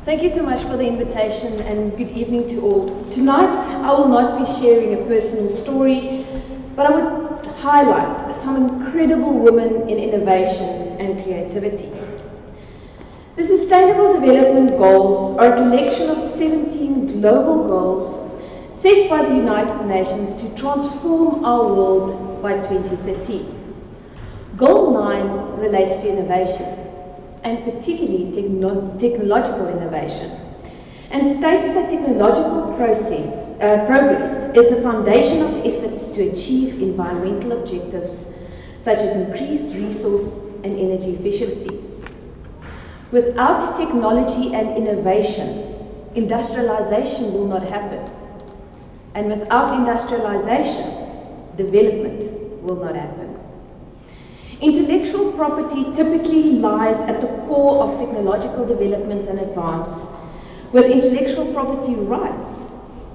Thank you so much for the invitation and good evening to all. Tonight I will not be sharing a personal story, but I would highlight some incredible women in innovation and creativity. The Sustainable Development Goals are a collection of 17 global goals set by the United Nations to transform our world by 2030. Goal 9 relates to innovation, and particularly technological innovation, and states that technological progress is the foundation of efforts to achieve environmental objectives such as increased resource and energy efficiency. Without technology and innovation, industrialization will not happen. And without industrialization, development will not happen. Intellectual property typically lies at the core of technological development and advance, with intellectual property rights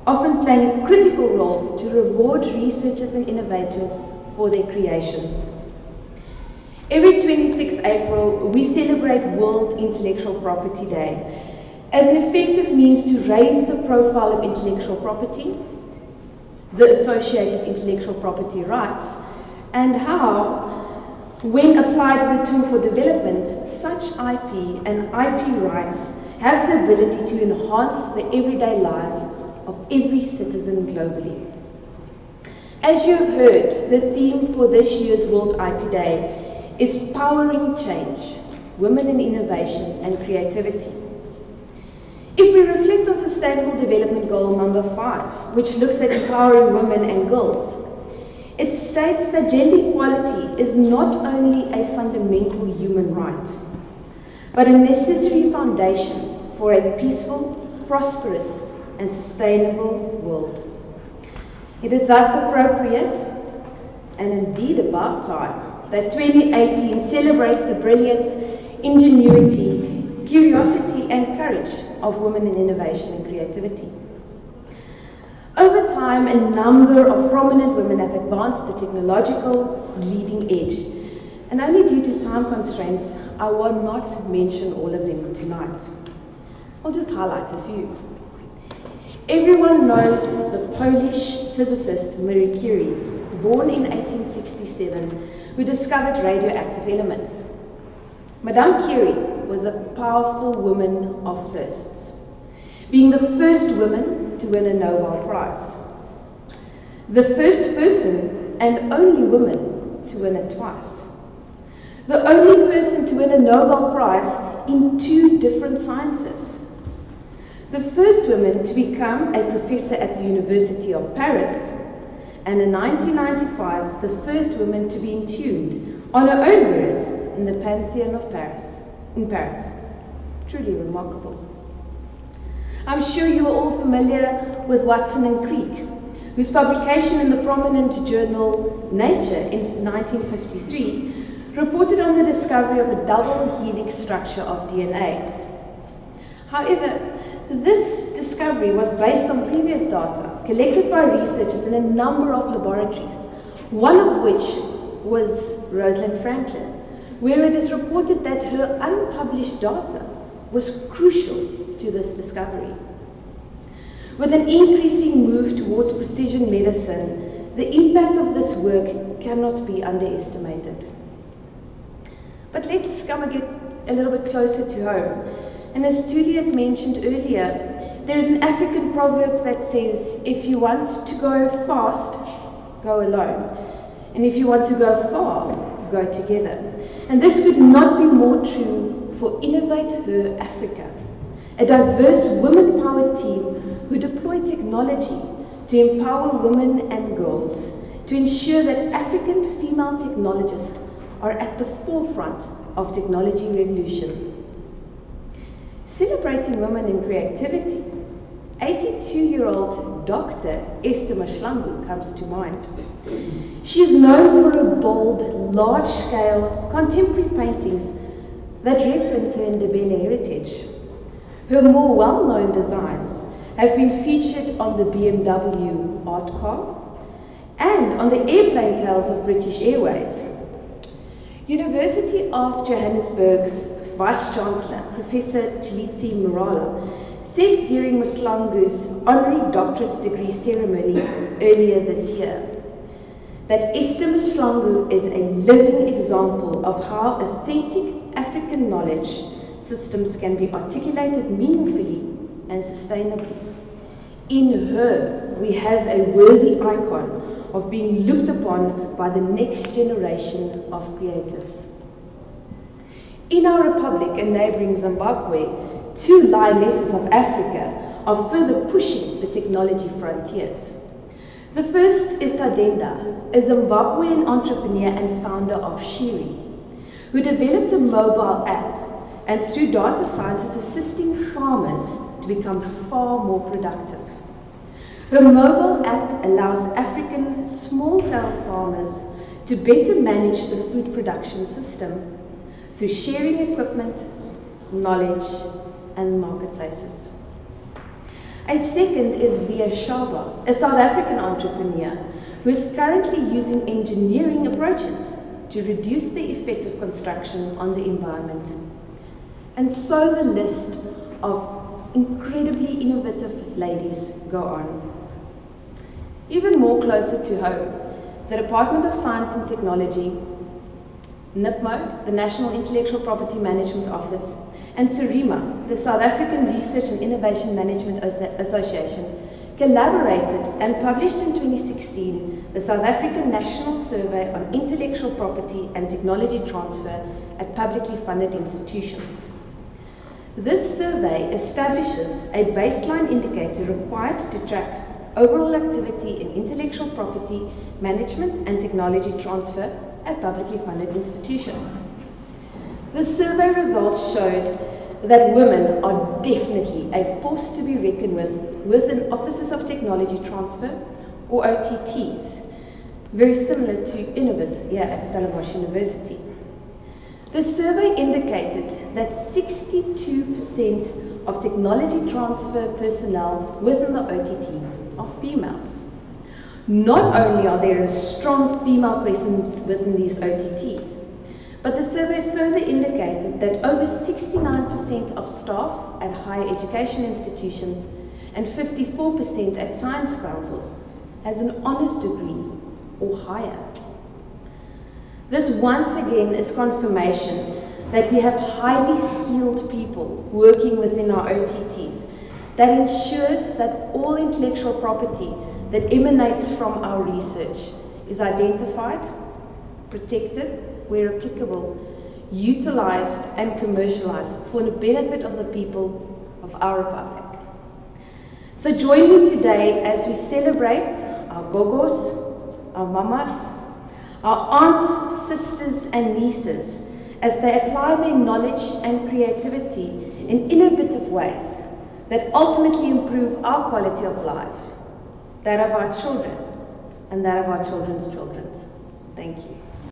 often playing a critical role to reward researchers and innovators for their creations. Every 26 April, we celebrate World Intellectual Property Day as an effective means to raise the profile of intellectual property, the associated intellectual property rights, and how, when applied as a tool for development, such IP and IP rights have the ability to enhance the everyday life of every citizen globally. As you have heard, the theme for this year's World IP Day is Powering Change, Women in Innovation and Creativity. If we reflect on Sustainable Development Goal number 5, which looks at empowering women and girls, it states that gender equality is not only a fundamental human right, but a necessary foundation for a peaceful, prosperous, and sustainable world. It is thus appropriate, and indeed about time, that 2018 celebrates the brilliance, ingenuity, curiosity, and courage of women in innovation and creativity. Over time, a number of prominent women have advanced the technological leading edge, and only due to time constraints, I will not mention all of them tonight. I'll just highlight a few. Everyone knows the Polish physicist Marie Curie, born in 1867, who discovered radioactive elements. Madame Curie was a powerful woman of firsts, being the first woman to win a Nobel Prize, the first person and only woman to win it twice, the only person to win a Nobel Prize in 2 different sciences, the first woman to become a professor at the University of Paris, and in 1995, the first woman to be entombed on her own words in the Pantheon of Paris, in Paris. Truly remarkable. I'm sure you are all familiar with Womxn and Crick, whose publication in the prominent journal Nature in 1953 reported on the discovery of a double helix structure of DNA. However, this discovery was based on previous data collected by researchers in a number of laboratories, one of which was Rosalind Franklin, where it is reported that her unpublished data was crucial to this discovery. With an increasing move towards precision medicine, the impact of this work cannot be underestimated. But let's come and get a little bit closer to home. And as Julie has mentioned earlier, there is an African proverb that says, if you want to go fast, go alone. And if you want to go far, go together. And this could not be more true for Innovate Her Africa, a diverse women-powered team who deploy technology to empower women and girls to ensure that African female technologists are at the forefront of technology revolution. Celebrating women in creativity, 82-year-old Dr. Esther Mahlangu comes to mind. She is known for her bold, large-scale, contemporary paintings that reference her Ndebele heritage. Her more well-known designs have been featured on the BMW art car and on the airplane tails of British Airways. University of Johannesburg's Vice-Chancellor, Professor Chilitsi Murala, said during Muslangu's honorary doctorate degree ceremony earlier this year that Esther Muslangu is a living example of how authentic African knowledge systems can be articulated meaningfully and sustainably. In her, we have a worthy icon of being looked upon by the next generation of creatives. In our republic and neighboring Zimbabwe, two lionesses of Africa are further pushing the technology frontiers. The first is Tadenda, a Zimbabwean entrepreneur and founder of Shiri, who developed a mobile app and through data science is assisting farmers to become far more productive. Her mobile app allows African small-scale farmers to better manage the food production system through sharing equipment, knowledge, and marketplaces. A second is Via Shaba, a South African entrepreneur who is currently using engineering approaches to reduce the effect of construction on the environment. And so the list of incredibly innovative ladies go on. Even more closer to home, the Department of Science and Technology, NIPMO, the National Intellectual Property Management Office, and SARIMA, the South African Research and Innovation Management Association, collaborated and published in 2016 the South African National Survey on Intellectual Property and Technology Transfer at Publicly Funded Institutions. This survey establishes a baseline indicator required to track overall activity in intellectual property management and technology transfer at publicly funded institutions. The survey results showed that women are definitely a force to be reckoned with within Offices of Technology Transfer, or OTTs, very similar to Innovus here at Stellenbosch University. The survey indicated that 62% of technology transfer personnel within the OTTs are females. Not only are there a strong female presence within these OTTs, but the survey further indicated that over 69% of staff at higher education institutions and 54% at science councils has an honours degree or higher. This once again is confirmation that we have highly skilled people working within our OTTs that ensures that all intellectual property that emanates from our research is identified, protected, where applicable, utilized and commercialized for the benefit of the people of our republic. So join me today as we celebrate our gogos, our mamas, our aunts, sisters and nieces as they apply their knowledge and creativity in innovative ways that ultimately improve our quality of life, that of our children and that of our children's children. Thank you.